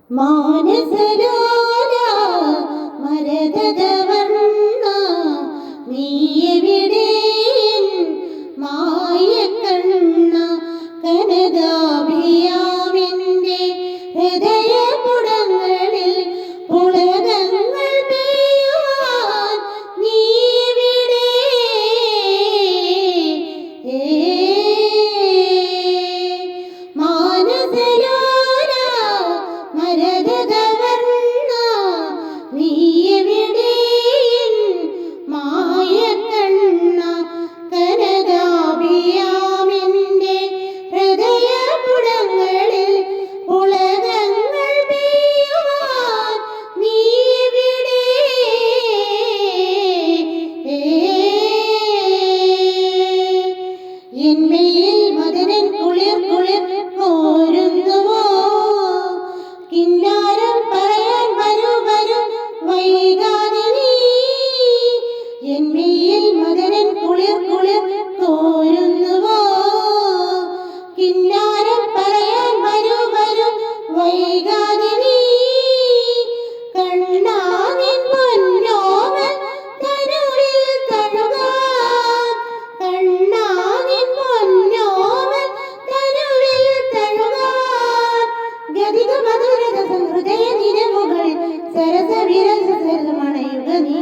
മാനസലോല മരതകവർണ്ണ നീയെവിടെ മായക്കണ്ണ കനകാഭിയാമിൻ്റെ ഹൃദയപുടങ്ങളിൽ പുളകങ്ങൾ പെയ്യുവാൻ നീയെവിടെ മാനസലോല മരതകവർണ്ണ നീയെവിടെ മായക്കണ്ണ കനകാഭിയാമിൻ്റെ ഹൃദയപുടങ്ങളിൽ പുളകങ്ങൾ പെയ്യുവാൻ നീയെവിടെ എന്മയിൽ മദനൻ കുളിർ കുളിർ കോരുന്നുവോ കിന്നാരം പറയാൻ വരൂ വരൂ വൈകാതെ നീ എന്മയിൽ മദനൻ കുളിർ കുളിർ കോരുന്നുവോ കിന്നാരം പറയാൻ വരൂ വരൂ വൈകാതെ നീ കണ്ണാനിൻ പൊന്നോമൽ തനുവിൽ തഴുകാൻ കണ്ണാനിൻ പൊന്നോമൽ തനുവിൽ തഴുകാൻ ഗതിക മധുരത ഹൃദയ നിരവുകളിൽ സരസവിരസമണയുക നീ